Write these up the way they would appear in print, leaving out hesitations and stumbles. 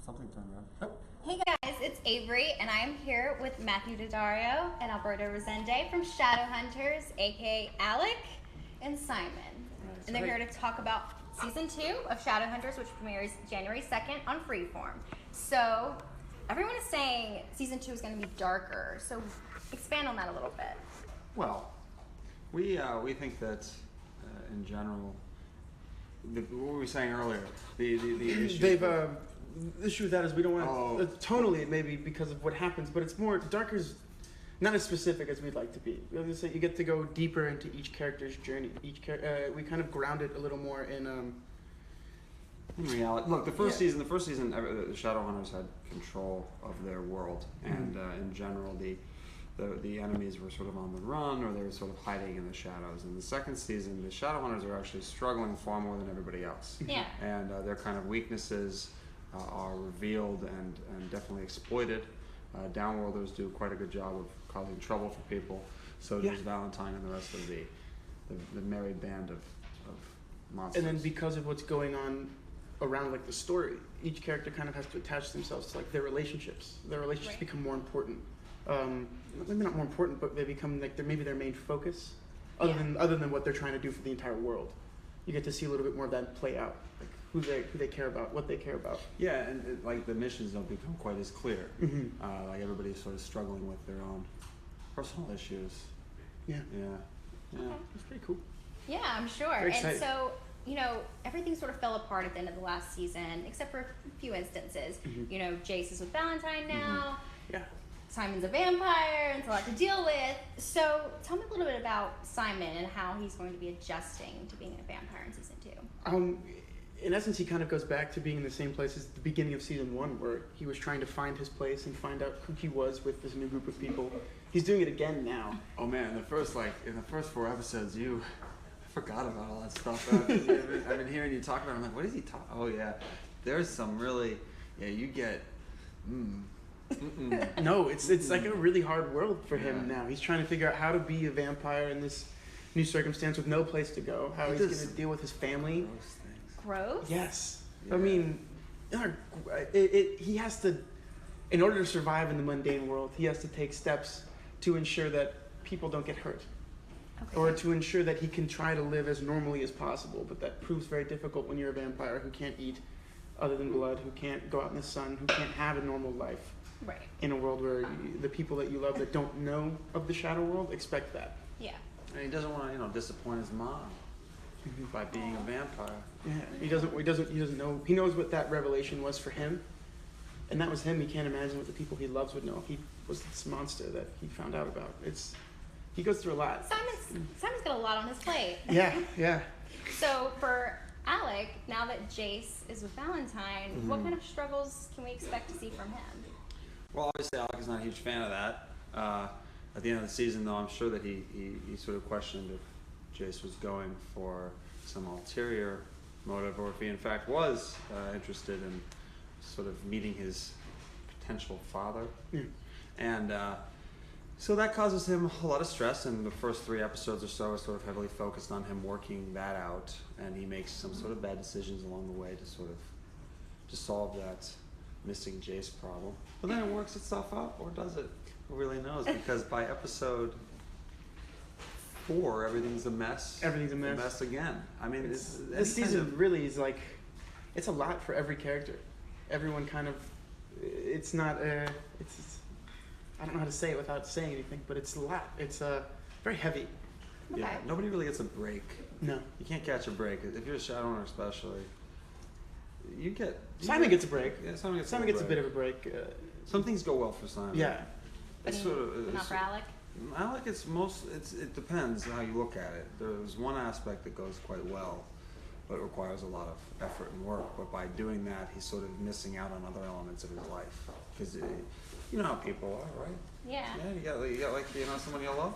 Something turned around. Oh. Hey guys, it's Avery, and I am here with Matthew Daddario and Alberto Resende from Shadowhunters, aka Alec and Simon. Nice. And they're here to talk about season 2 of Shadowhunters, which premieres January 2nd on Freeform. So, everyone is saying season 2 is going to be darker, so expand on that a little bit. Well, we think that in general, what were we saying earlier? The issue. The issue with that is we don't want to. Tonally, it may be because of what happens, but it's more darker's not as specific as we'd like to be. You get to go deeper into each character's journey. We kind of ground it a little more in reality. Look, the first season, the Shadowhunters had control of their world, and in general, the enemies were sort of on the run, or they were sort of hiding in the shadows. In the second season, the Shadowhunters are actually struggling far more than everybody else. Yeah. And their kind of weaknesses are revealed and definitely exploited. Downworlders do quite a good job of causing trouble for people. So does Valentine and the rest of the merry band of monsters. And then because of what's going on around like the story, each character kind of has to attach themselves to like their relationships. Their relationships become more important. Maybe not more important, but they become like maybe their main focus, other than what they're trying to do for the entire world. You get to see a little bit more of that play out, like who they care about, what they care about. Yeah, and like the missions don't become quite as clear. Mm-hmm. Like everybody's sort of struggling with their own personal issues. Yeah. It's pretty cool. Yeah, I'm sure. And so, everything sort of fell apart at the end of the last season, except for a few instances. Mm-hmm. Jace is with Valentine now. Yeah. Simon's a vampire, and it's a lot to deal with. So tell me a little bit about Simon and how he's going to be adjusting to being a vampire in season 2. In essence, he kind of goes back to being in the same place as the beginning of season 1, where he was trying to find his place and find out who he was with this new group of people. He's doing it again now. Oh man, in the first 4 episodes, I forgot about all that stuff. I've been hearing you talk about it. I'm like, what is he talking? Oh yeah, there's some really, you get, No, it's like a really hard world for him now. He's trying to figure out how to be a vampire in this new circumstance with no place to go. How he's going to deal with his family. Gross? Yes. Yeah. I mean, he has to, in order to survive in the mundane world, he has to take steps to ensure that people don't get hurt. Okay. Or to ensure that he can try to live as normally as possible. But that proves very difficult when you're a vampire who can't eat other than blood, who can't go out in the sun, who can't have a normal life. Right. In a world where the people that you love that don't know of the shadow world expect that. Yeah. And he doesn't want to, disappoint his mom by being a vampire. Yeah. He doesn't know. He knows what that revelation was for him, and that was him. He can't imagine what the people he loves would know if he was this monster that he found out about. He goes through a lot. Simon's got a lot on his plate. Yeah. So for Alec, now that Jace is with Valentine, what kind of struggles can we expect to see from him? Well, obviously Alec is not a huge fan of that. At the end of the season, though, I'm sure that he sort of questioned if Jace was going for some ulterior motive, or if he in fact was interested in sort of meeting his potential father. Yeah. And so that causes him a lot of stress, and the first 3 episodes or so are sort of heavily focused on him working that out, and he makes some sort of bad decisions along the way to solve that missing Jace problem. But then it works itself out, or does it? Who really knows? Because by episode 4, everything's a mess. Everything's a mess. A mess again. I mean, this season really is like, it's a lot for every character. Everyone kind of, it's not, I don't know how to say it without saying anything, but it's a lot. It's very heavy. Okay. Yeah, nobody really gets a break. No. You can't catch a break. If you're a Shadowrunner especially, Simon gets a break. Yeah, Simon gets a bit of a break. Some things go well for Simon. Yeah. But not for Alec? Alec, it depends how you look at it. There's one aspect that goes quite well, but it requires a lot of effort and work. But by doing that, he's sort of missing out on other elements of his life. Because you know how people are, right? Yeah. Yeah, you got like someone you love.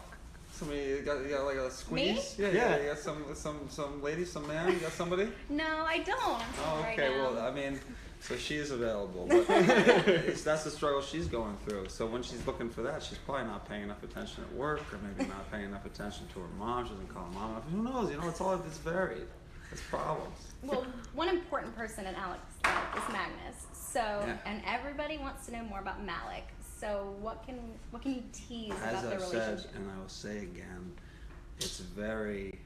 Somebody you got like a squeeze. Me? Yeah. You got some lady, some man. You got somebody. No, I don't. Oh, okay. Right now. Well, I mean, so she is available, but that's the struggle she's going through. So when she's looking for that, she's probably not paying enough attention at work, or maybe not paying enough attention to her mom. She doesn't call her mom enough. Who knows? It's varied. It's problems. Well, one important person in Alex's life is Magnus. So, Yeah. and everybody wants to know more about Malik. So, what can you tease As about their I've relationship? said, and I will say again, it's very.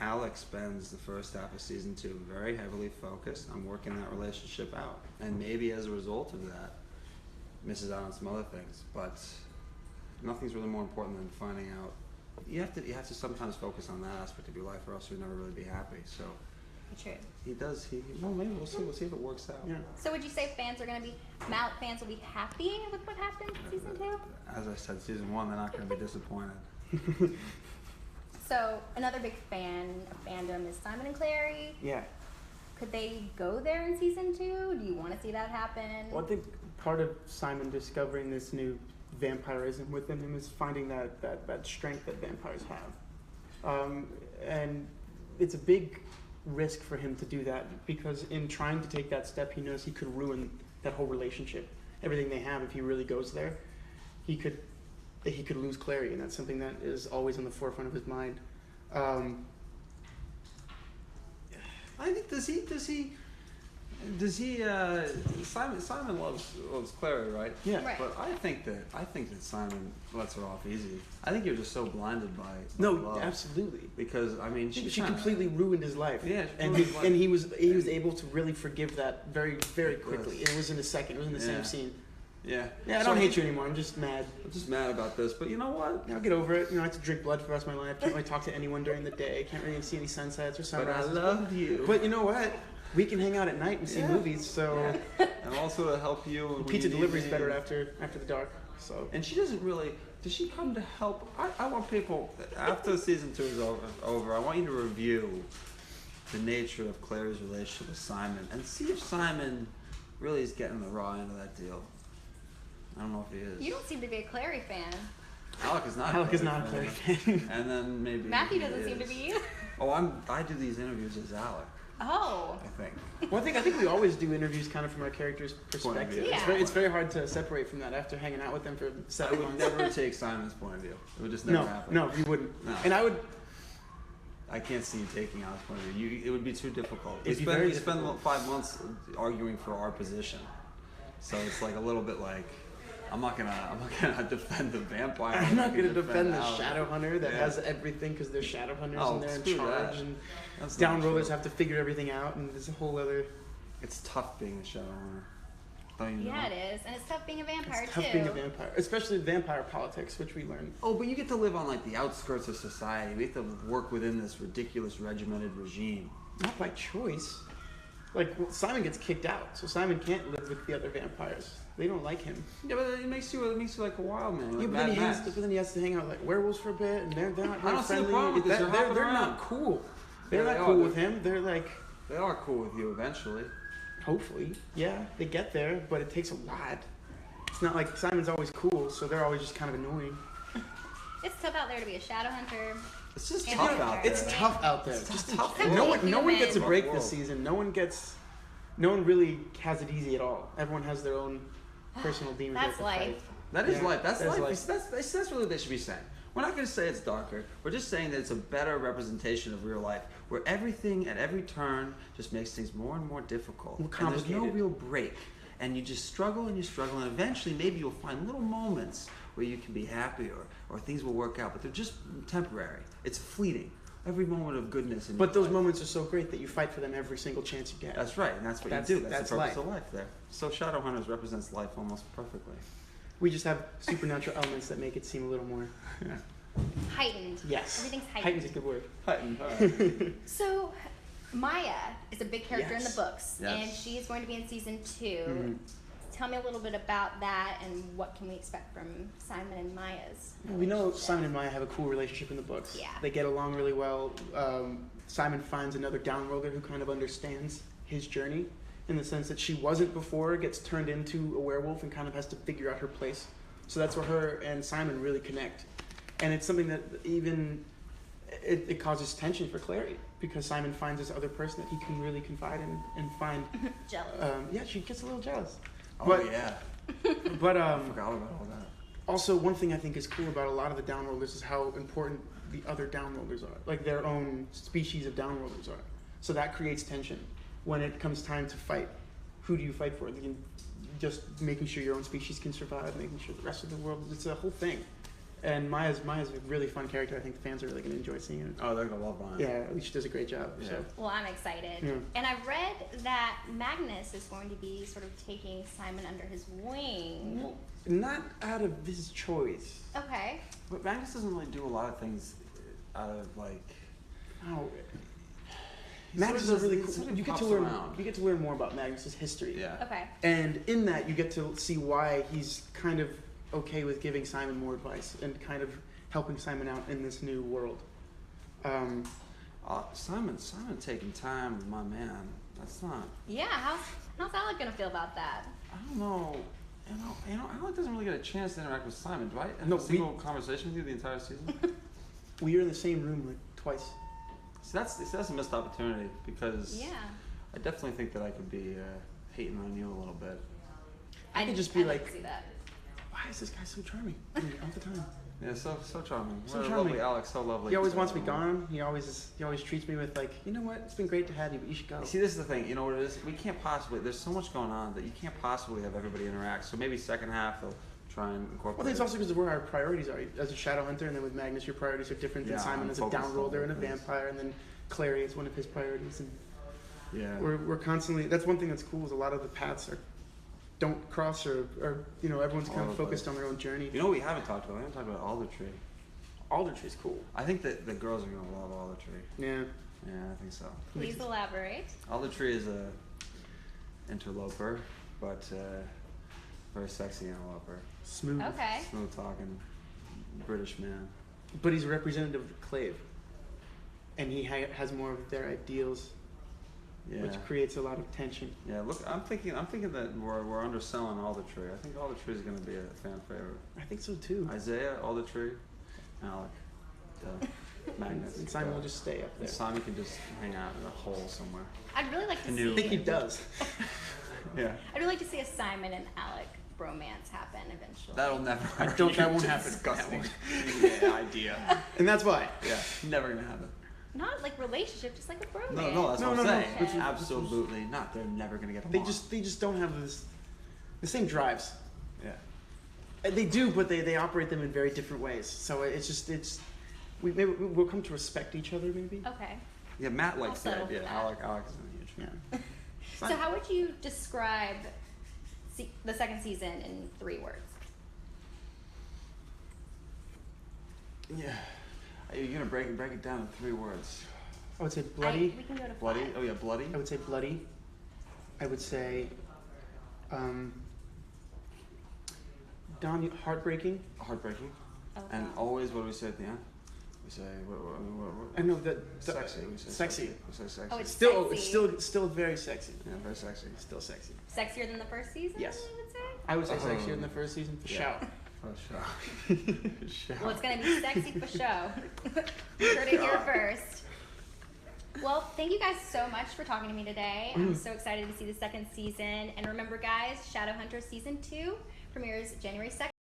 Alex spends the first half of season 2 very heavily focused on working that relationship out, and maybe as a result of that, misses out on some other things. But nothing's really more important than finding out. You have to sometimes focus on that aspect of your life, or else you'll never really be happy. So True. he does. Well, maybe we'll see. We'll see if it works out. Yeah. So, would you say Malik fans will be happy with what happened in season 2? As I said, season 1, they're not going to be disappointed. So, another big fandom is Simon and Clary. Yeah. Could they go there in season 2? Do you want to see that happen? Well, I think part of Simon discovering this new vampirism within him is finding that strength that vampires have. And it's a big risk for him to do that, because in trying to take that step, he knows he could ruin that whole relationship, everything they have. If he really goes there, he could lose Clary, and that's something that is always on the forefront of his mind. I think Simon loves Clary, right? Yeah. Right. But I think that Simon lets her off easy. I think you're just so blinded by No, love. Absolutely. Because I mean, She completely ruined his life. Yeah, she and ruined his life. and he was able to really forgive that very, very quickly. It was in a second. It was in the Yeah. same scene. Yeah. Yeah, I don't hate you anymore. I'm just mad. I'm just mad about this, but you know what? I'll get over it. You know, I have to drink blood for the rest of my life. Can't really talk to anyone during the day. Can't really see any sunsets or But I sunrises. love you. But you know what? We can hang out at night and see Yeah. movies. So And also to help you. when pizza you need delivery is me. better after the dark. So And she doesn't really. Does she come to help? I want people, after season 2 is over, I want you to review the nature of Clary's relationship with Simon and see if Simon really is getting the raw end of that deal. I don't know if he is. You don't seem to be a Clary fan. Alec is not. Alec is not a Clary fan. And then maybe Matthew he doesn't seem to is. be. Oh, I do these interviews as Alec. Oh. I think. Well, I think we always do interviews kind of from our character's Point of perspective. view. Yeah. It's very hard to separate from that after hanging out with them for I 7 would months. never take Simon's point of view. It would just never happen. No, you wouldn't. No. And I would. I can't see you taking Alec's point of view. It would be too difficult. It'd be very We spend difficult. 5 months arguing for our position, so it's like a little bit like I'm not gonna defend the vampire. I'm not going to defend the Alec. shadow hunter that Yeah. has everything because they're shadow hunters Oh, and they're in screw charge, that. and That's down not rollers true. have to figure everything out, and there's a whole other. It's tough being a shadow hunter. Don't you know? Yeah, it is. And it's tough being a vampire, It's tough too. being a vampire, especially vampire politics, which we learned. Oh, but you get to live on like the outskirts of society. We have to work within this ridiculous regimented regime. Not by choice. Like Simon gets kicked out, so Simon can't live with the other vampires. They don't like him. Yeah, but it makes you like a wild man. Like Yeah, Mad Max. but then he has to hang out with like werewolves for a bit, and they're not I very don't see the friendly. problem with this. You're hopping They're around. not cool. They're Yeah, not they cool are. with him. They're like, They are cool with you eventually. hopefully, yeah, they get there, but it takes a lot. It's not like Simon's always cool, so they're always just kind of annoying. It's tough out there to be a shadow hunter. It's just And tough you know, out there. It's tough out there. It's Just tough. no one Human. gets a break Rough this world. season. No one really has it easy at all. Everyone has their own personal demons. That's they have to life. fight. That is Yeah, life. That's that is life. life. That's really what they should be saying. We're not going to say it's darker. We're just saying that it's a better representation of real life, where everything at every turn just makes things more and more difficult. More And there's no complicated. real break. And you just struggle and you struggle, and eventually maybe you'll find little moments where you can be happy or things will work out, but they're just temporary. It's fleeting. Every moment of goodness. In But your those life. moments are so great that you fight for them every single chance you get. That's right, and that's what That's- you do. That's that's the purpose life. of life there. So Shadowhunters represents life almost perfectly. We just have supernatural elements that make it seem a little more. Heightened. Yes. Everything's Heightened's heightened. a good word. So, Maia is a big character in the Yes. books, Yes. and she is going to be in season 2. Mhm. Tell me a little bit about that, and what can we expect from Simon and Maia's We know relationship? Simon and Maia have a cool relationship in the books. Yeah. They get along really well. Simon finds another downroller who kind of understands his journey in the sense that she wasn't before, gets turned into a werewolf and kind of has to figure out her place. So that's where her and Simon really connect. And it's something that even it causes tension for Clary because Simon finds this other person that he can really confide in and find. Jealous. Yeah, she gets a little jealous. Oh But- yeah, But I forgot about all that. also, one thing I think is cool about a lot of the downrollers is how important the other downrollers are. Like their own species of downrollers are. So that creates tension when it comes time to fight who do you fight for? Just making sure your own species can survive, making sure the rest of the world. It's a whole thing. And Maia's a really fun character. I think the fans are really going to enjoy seeing it. Oh, they're gonna love Maya. Yeah, she does a great job. Yeah. So. Well, I'm excited. Yeah. And I've read that Magnus is going to be sort of taking Simon under his wing. Well, not out of his choice. Okay. But Magnus doesn't really do a lot of things out of like. Oh. He Magnus sort is of really does- cool. sort of You get to pops learn. around. You get to learn more about Magnus's history. Yeah. Okay. And in that, you get to see why he's kind of okay with giving Simon more advice and kind of helping Simon out in this new world. Simon taking time with my man. That's not. Yeah. How's Alec gonna feel about that? I don't know. Alec doesn't really get a chance to interact with Simon. Do I have No, a single conversation with you the entire season? We were in the same room like twice. So that's a missed opportunity because Yeah. I definitely think that I could be hating on you a little bit. I could just be I'd like- to see that. Why is this guy so charming? All the time. Yeah, so charming. So What a charming. lovely Alex, so lovely. He always wants me gone. He always treats me with like, you know what? It's been great to have you, but you should go. See, this is the thing. You know what it is? We can't possibly. There's so much going on that you can't possibly have everybody interact. So maybe second half they'll try and incorporate. Well, I think it's also because of where our priorities are. As a shadow hunter, and then with Magnus, your priorities are different than Yeah, Simon I'm as a focused down on roller and a other things. vampire, and then Clary is one of his priorities. And Yeah. we're constantly. That's one thing that's cool is a lot of the paths don't cross or everyone's kind All of over the focused place. on their own journey. You know what we haven't talked about? We haven't talked about Alder Tree. Alder Tree's cool. I think that the girls are gonna love Alder Tree. Yeah. Yeah, I think so. Please elaborate. Alder Tree is a interloper, but very sexy interloper. Smooth. Okay. Smooth talking British man. But he's a representative of the Clave, and he has more of their ideals, Yeah. which creates a lot of tension. Yeah, look, I'm thinking that we're underselling Alder Tree. I think Alder Tree is going to be a fan favorite. I think so too. Isaiah, Alder Tree, Alec, Magnus. And Simon will just stay up And there. Simon can just hang out in a hole somewhere. I'd really like to Canoe. I think he see. does. Yeah. I'd really like to see a Simon and Alec bromance happen eventually. That'll never. That won't happen. Disgusting. That Yeah, idea. And that's why. Yeah, never gonna happen. Not like relationship, just like a bromance. No, that's No, what I'm no, no. saying. Okay. Absolutely not. They're never gonna get They along. just don't have the same drives. Yeah. They do, but they operate them in very different ways. So maybe we'll come to respect each other. Maybe. Okay. Yeah, Matt likes the settle for idea. that. Alex is a huge fan. Yeah. So how would you describe the second season in 3 words? Yeah. You're gonna break it down in 3 words. I would say bloody. We can go to 5. Bloody. Oh yeah, bloody. I would say bloody. I would say heartbreaking. Heartbreaking. Okay. And always, what do we say at the end? We say I know that sexy. We say sexy. We say sexy. Oh, it's Still very sexy. yeah, very sexy. Still sexy. Sexier than the first season? Yes. I would say. I would say sexier than the first season for Yeah. sure. For sure. Well, it's gonna be sexy for show. You heard it here first. Well, thank you guys so much for talking to me today. I'm so excited to see the second season. And remember, guys, Shadowhunters Season 2 premieres January 2nd.